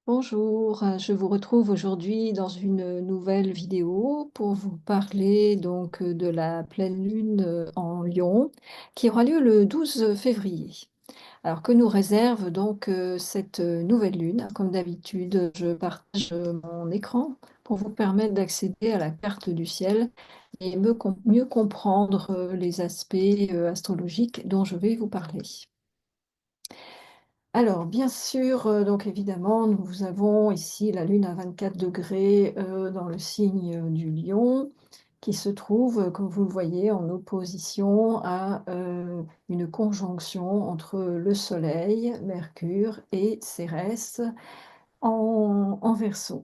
Bonjour, je vous retrouve aujourd'hui dans une nouvelle vidéo pour vous parler de la pleine lune en Lion qui aura lieu le 12 février. Alors que nous réserve cette nouvelle lune? Comme d'habitude, je partage mon écran pour vous permettre d'accéder à la carte du ciel et mieux comprendre les aspects astrologiques dont je vais vous parler. Alors, bien sûr, donc évidemment, nous avons ici la Lune à 24 degrés dans le signe du Lion, qui se trouve, comme vous le voyez, en opposition à une conjonction entre le Soleil, Mercure et Cérès en Verseau.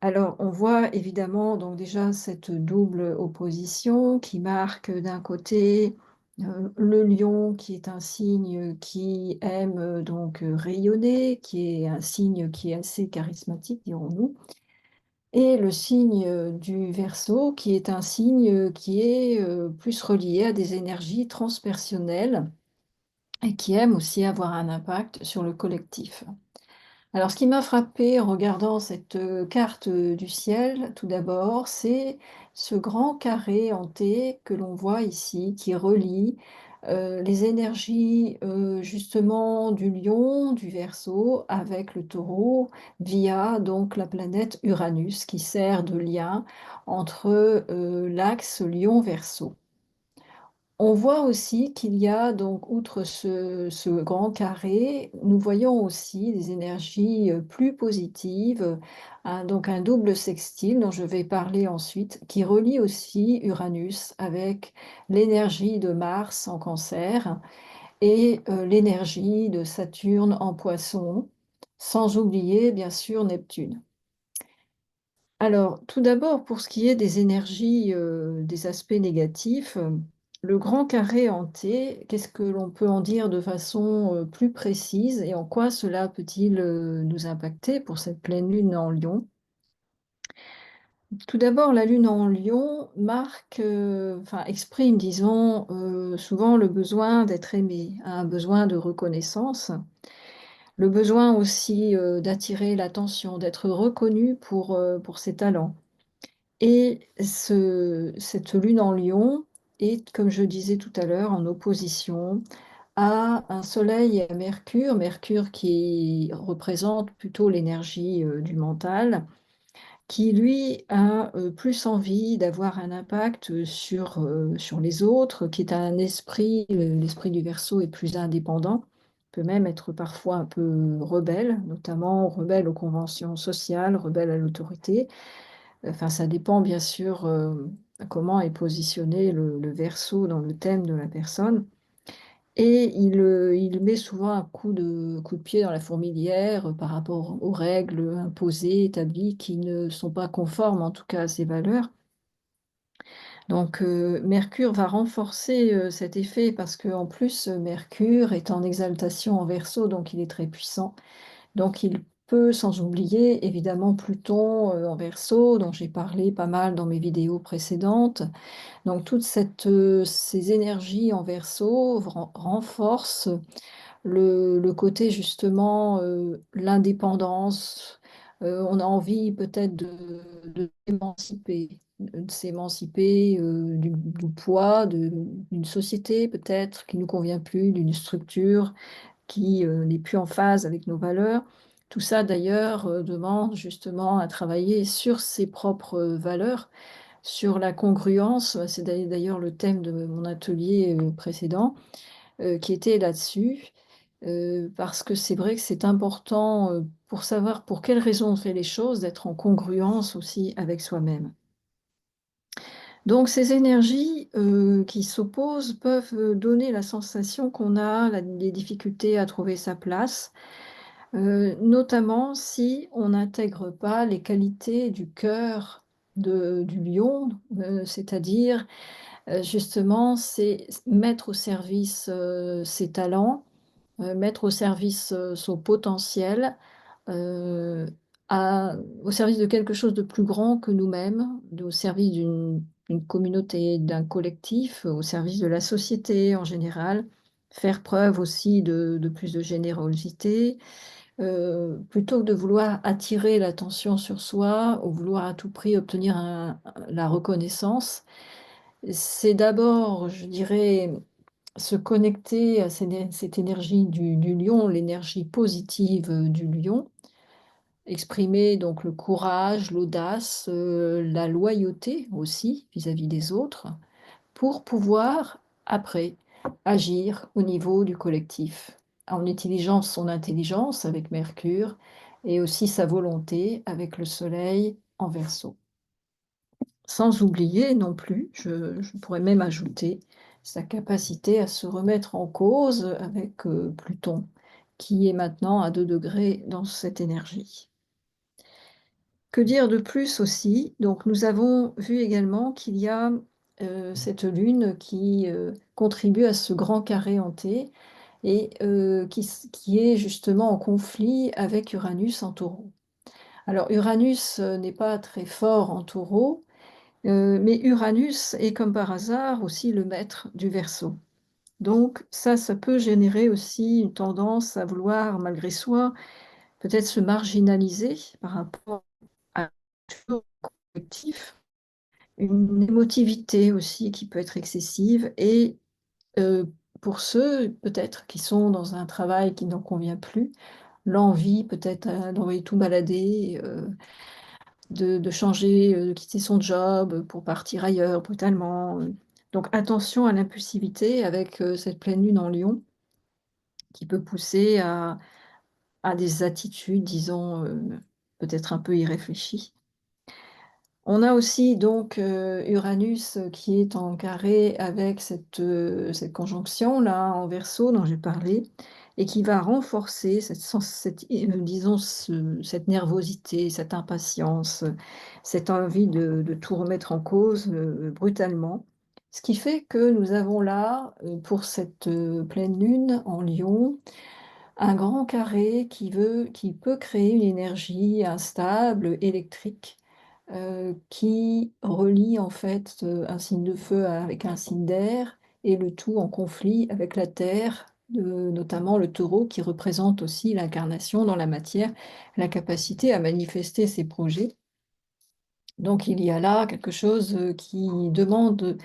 Alors, on voit évidemment donc déjà cette double opposition qui marque d'un côté le lion qui est un signe qui aime rayonner, qui est un signe qui est assez charismatique, dirons-nous, et le signe du Verseau qui est un signe qui est plus relié à des énergies transpersonnelles et qui aime aussi avoir un impact sur le collectif. Alors, ce qui m'a frappé en regardant cette carte du ciel, tout d'abord, c'est ce grand carré en T que l'on voit ici, qui relie les énergies justement du Lion, du Verseau, avec le Taureau, via donc la planète Uranus, qui sert de lien entre l'axe Lion-Verseau. On voit aussi qu'il y a donc, outre ce grand carré, nous voyons aussi des énergies plus positives, donc un double sextile dont je vais parler ensuite, qui relie aussi Uranus avec l'énergie de Mars en Cancer et l'énergie de Saturne en Poisson, sans oublier bien sûr Neptune. Alors, tout d'abord, pour ce qui est des énergies, des aspects négatifs, le grand carré en T, qu'est-ce que l'on peut en dire de façon, plus précise et en quoi cela peut-il, nous impacter pour cette pleine lune en Lion? Tout d'abord, la lune en Lion marque, enfin exprime disons, souvent le besoin d'être aimé, un besoin de reconnaissance, le besoin aussi, d'attirer l'attention, d'être reconnu pour ses talents. Et cette lune en Lion est, comme je disais tout à l'heure, en opposition à un Soleil et à Mercure, Mercure qui représente plutôt l'énergie du mental, qui lui a plus envie d'avoir un impact sur les autres, qui est un esprit, l'esprit du Verseau est plus indépendant, peut même être parfois un peu rebelle, notamment rebelle aux conventions sociales, rebelle à l'autorité. Enfin, ça dépend bien sûr comment est positionné le Verseau dans le thème de la personne. Et il met souvent un coup de pied dans la fourmilière par rapport aux règles imposées, établies, qui ne sont pas conformes en tout cas à ses valeurs. Donc Mercure va renforcer cet effet parce qu'en plus Mercure est en exaltation en Verseau, donc il est très puissant. Donc il peut, sans oublier évidemment Pluton en Verseau, dont j'ai parlé pas mal dans mes vidéos précédentes. Donc ces énergies en Verseau renforcent le côté justement, l'indépendance. On a envie peut-être de s'émanciper du poids d'une société peut-être qui ne nous convient plus, d'une structure qui n'est plus en phase avec nos valeurs. Tout ça, d'ailleurs, demande justement à travailler sur ses propres valeurs, sur la congruence. C'est d'ailleurs le thème de mon atelier précédent, qui était là-dessus, parce que c'est vrai que c'est important pour savoir pour quelles raisons on fait les choses, d'être en congruence aussi avec soi-même. Donc ces énergies qui s'opposent peuvent donner la sensation qu'on a des difficultés à trouver sa place, notamment si on n'intègre pas les qualités du cœur du lion, c'est-à-dire justement, c'est mettre au service ses talents, mettre au service son potentiel, euh, au service de quelque chose de plus grand que nous-mêmes, au service d'une communauté, d'un collectif, au service de la société en général, faire preuve aussi de plus de générosité, plutôt que de vouloir attirer l'attention sur soi ou vouloir à tout prix obtenir la reconnaissance, c'est d'abord, je dirais, se connecter à cette énergie du lion, l'énergie positive du lion, exprimer donc le courage, l'audace, la loyauté aussi vis-à-vis des autres, pour pouvoir, après, agir au niveau du collectif, en utilisant son intelligence avec Mercure et aussi sa volonté avec le Soleil en Verseau. Sans oublier non plus, je pourrais même ajouter sa capacité à se remettre en cause avec Pluton, qui est maintenant à 2 degrés dans cette énergie. Que dire de plus aussi? Donc nous avons vu également qu'il y a, cette lune qui, contribue à ce grand carré en T et qui est justement en conflit avec Uranus en Taureau. Alors Uranus, n'est pas très fort en Taureau, mais Uranus est comme par hasard aussi le maître du Verseau. Donc ça peut générer aussi une tendance à vouloir malgré soi, peut-être se marginaliser par rapport à collectif, une émotivité aussi qui peut être excessive et pour ceux peut-être qui sont dans un travail qui n'en convient plus, l'envie peut-être, d'envoyer tout balader, de changer, de quitter son job pour partir ailleurs brutalement, donc attention à l'impulsivité avec, cette pleine lune en Lion qui peut pousser à des attitudes disons, peut-être un peu irréfléchies. On a aussi donc, Uranus, qui est en carré avec cette conjonction-là en Verseau dont j'ai parlé et qui va renforcer disons cette nervosité, cette impatience, cette envie de tout remettre en cause, brutalement. Ce qui fait que nous avons là, pour cette, pleine lune en Lion, un grand carré qui peut créer une énergie instable, électrique, qui relie en fait, un signe de feu avec un signe d'air et le tout en conflit avec la terre, notamment le Taureau qui représente aussi l'incarnation dans la matière, la capacité à manifester ses projets. Donc il y a là quelque chose, qui demande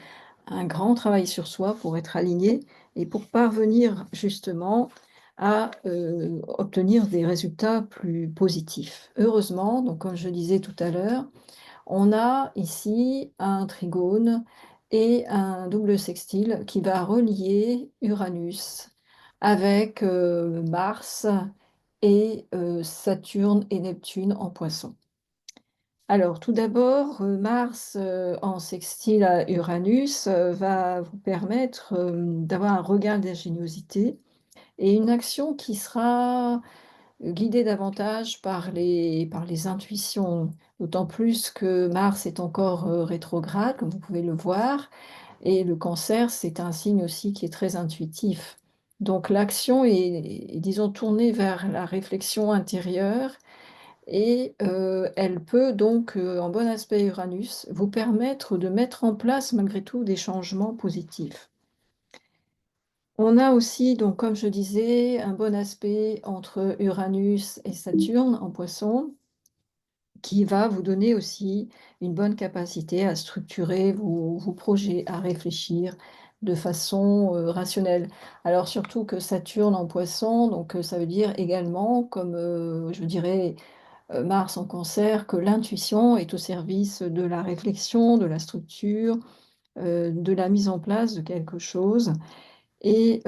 un grand travail sur soi pour être aligné et pour parvenir justement à, obtenir des résultats plus positifs. Heureusement, donc comme je disais tout à l'heure, on a ici un trigone et un double sextile qui va relier Uranus avec, Mars et Saturne et Neptune en Poisson. Alors tout d'abord, Mars, en sextile à Uranus, va vous permettre, d'avoir un regain d'ingéniosité et une action qui sera guidée davantage par les intuitions, d'autant plus que Mars est encore, rétrograde, comme vous pouvez le voir et le Cancer, c'est un signe aussi qui est très intuitif. Donc l'action est disons tournée vers la réflexion intérieure et elle peut donc, en bon aspect Uranus, vous permettre de mettre en place malgré tout des changements positifs. On a aussi donc comme je disais, un bon aspect entre Uranus et Saturne en Poisson, qui va vous donner aussi une bonne capacité à structurer vos projets, à réfléchir de façon, rationnelle. Alors surtout que Saturne en Poisson, donc ça veut dire également comme, je dirais Mars en Cancer, que l'intuition est au service de la réflexion, de la structure, de la mise en place de quelque chose et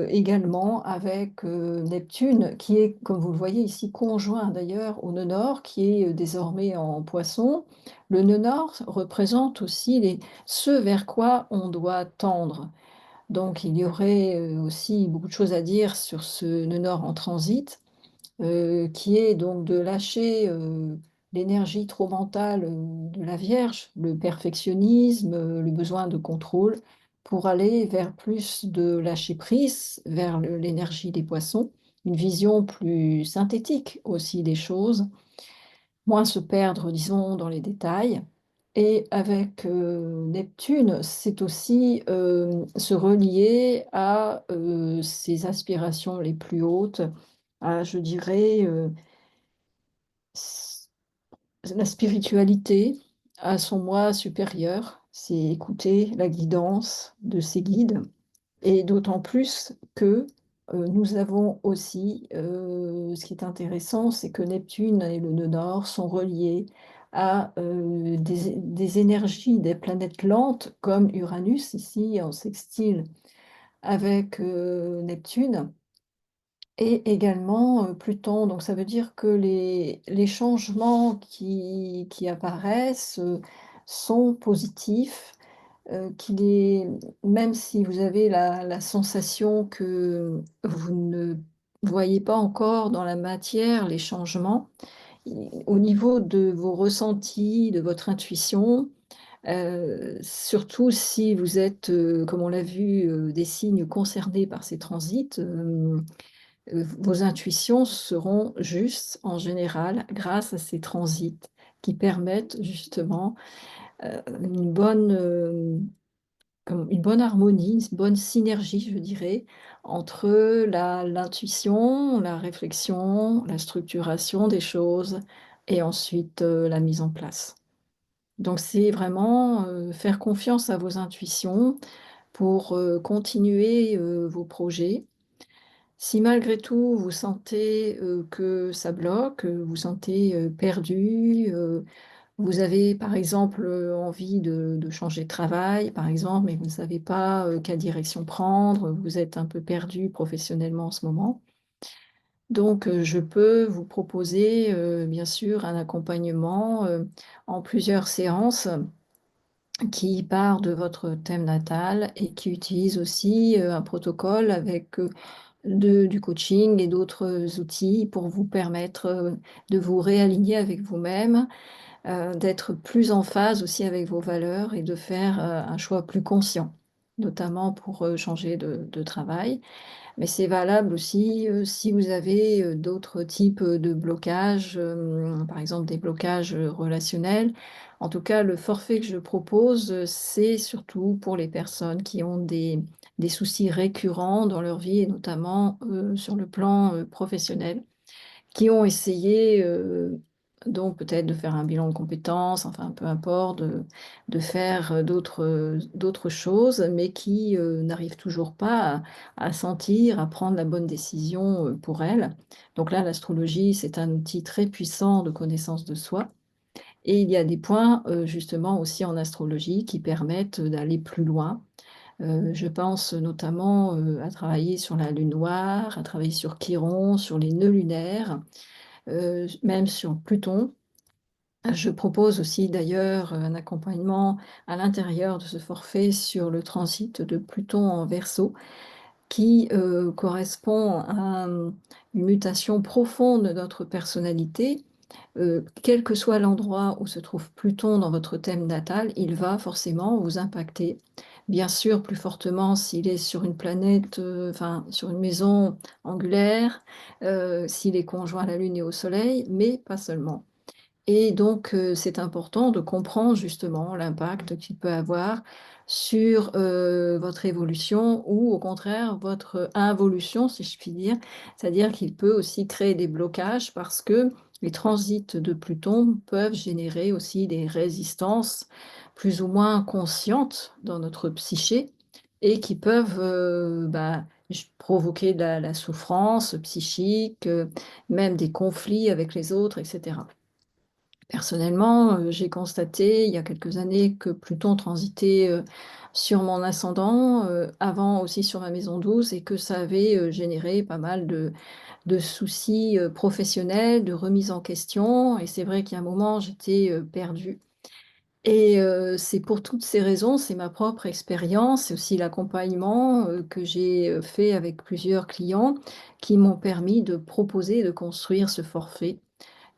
également avec, Neptune qui est, comme vous le voyez ici, conjoint d'ailleurs au nœud nord qui est, désormais en Poisson. Le nœud nord représente aussi ce vers quoi on doit tendre. Donc il y aurait, aussi beaucoup de choses à dire sur ce nœud nord en transit qui est donc de lâcher, l'énergie trop mentale, de la Vierge, le perfectionnisme, le besoin de contrôle, pour aller vers plus de lâcher prise, vers l'énergie des Poissons, une vision plus synthétique aussi des choses, moins se perdre, disons, dans les détails et avec, Neptune, c'est aussi, se relier à, ses aspirations les plus hautes, à, je dirais, s la spiritualité, à son moi supérieur. C'est écouter la guidance de ses guides. Et d'autant plus que, nous avons aussi, ce qui est intéressant, c'est que Neptune et le nœud Nord sont reliés à, des énergies, des planètes lentes comme Uranus, ici en sextile avec, Neptune et également, Pluton. Donc ça veut dire que les changements qui apparaissent, sont positifs, qu'il est même si vous avez la sensation que vous ne voyez pas encore dans la matière les changements, au niveau de vos ressentis, de votre intuition, surtout si vous êtes, comme on l'a vu, des signes concernés par ces transits, vos intuitions seront justes en général grâce à ces transits qui permettent justement, une bonne, comme une bonne harmonie, une bonne synergie, je dirais, entre l'intuition, la réflexion, la structuration des choses et ensuite, la mise en place. Donc c'est vraiment, faire confiance à vos intuitions pour, continuer, vos projets. Si malgré tout vous sentez, que ça bloque, vous sentez, perdu, vous avez par exemple, envie de changer de travail, par exemple, mais vous ne savez pas, quelle direction prendre, vous êtes un peu perdu professionnellement en ce moment. Donc, je peux vous proposer, bien sûr un accompagnement, en plusieurs séances qui part de votre thème natal et qui utilise aussi, un protocole avec, du coaching et d'autres outils pour vous permettre, de vous réaligner avec vous-même, d'être plus en phase aussi avec vos valeurs et de faire, un choix plus conscient, notamment pour, changer de travail. Mais c'est valable aussi, si vous avez, d'autres types, de blocages, par exemple des blocages, relationnels. En tout cas, le forfait que je propose, c'est surtout pour les personnes qui ont des soucis récurrents dans leur vie et notamment, sur le plan, professionnel. Qui ont essayé, donc peut-être de faire un bilan de compétences, enfin peu importe, de faire, d'autres choses, mais qui, n'arrivent toujours pas à sentir, à prendre la bonne décision, pour elles. Donc là, l'astrologie, c'est un outil très puissant de connaissance de soi et il y a des points, justement aussi en astrologie qui permettent, d'aller plus loin. Je pense notamment, à travailler sur la lune noire, à travailler sur Chiron, sur les nœuds lunaires, même sur Pluton. Je propose aussi d'ailleurs, un accompagnement à l'intérieur de ce forfait sur le transit de Pluton en Verseau qui, correspond à, une mutation profonde de notre personnalité. Quel que soit l'endroit où se trouve Pluton dans votre thème natal, il va forcément vous impacter. Bien sûr, plus fortement s'il est sur une planète, enfin sur une maison angulaire, s'il est conjoint à la Lune et au Soleil, mais pas seulement. Et donc, c'est important de comprendre justement l'impact qu'il peut avoir sur, votre évolution ou au contraire votre involution, si je puis dire. C'est-à-dire qu'il peut aussi créer des blocages parce que les transits de Pluton peuvent générer aussi des résistances plus ou moins conscientes dans notre psyché et qui peuvent, provoquer de la souffrance psychique, même des conflits avec les autres et cetera. Personnellement, j'ai constaté il y a quelques années que Pluton transitait, sur mon ascendant, avant aussi sur ma maison 12 et que ça avait, généré pas mal de soucis, professionnels, de remise en question et c'est vrai qu'il y a un moment j'étais, perdue et c'est pour toutes ces raisons, c'est ma propre expérience et aussi l'accompagnement, que j'ai, fait avec plusieurs clients qui m'ont permis de proposer, de construire ce forfait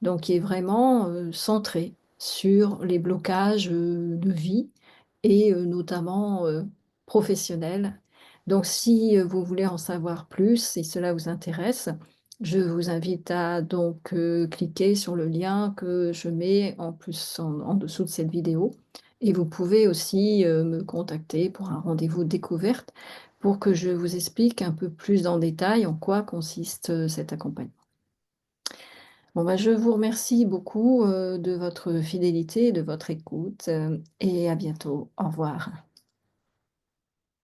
donc qui est vraiment, centré sur les blocages, de vie et notamment, professionnels. Donc si, vous voulez en savoir plus, si cela vous intéresse, je vous invite à donc, cliquer sur le lien que je mets en plus en dessous de cette vidéo et vous pouvez aussi, me contacter pour un rendez-vous découverte pour que je vous explique un peu plus en détail en quoi consiste, cet accompagnement. Bon, bah, je vous remercie beaucoup, de votre fidélité et de votre écoute, et à bientôt. Au revoir.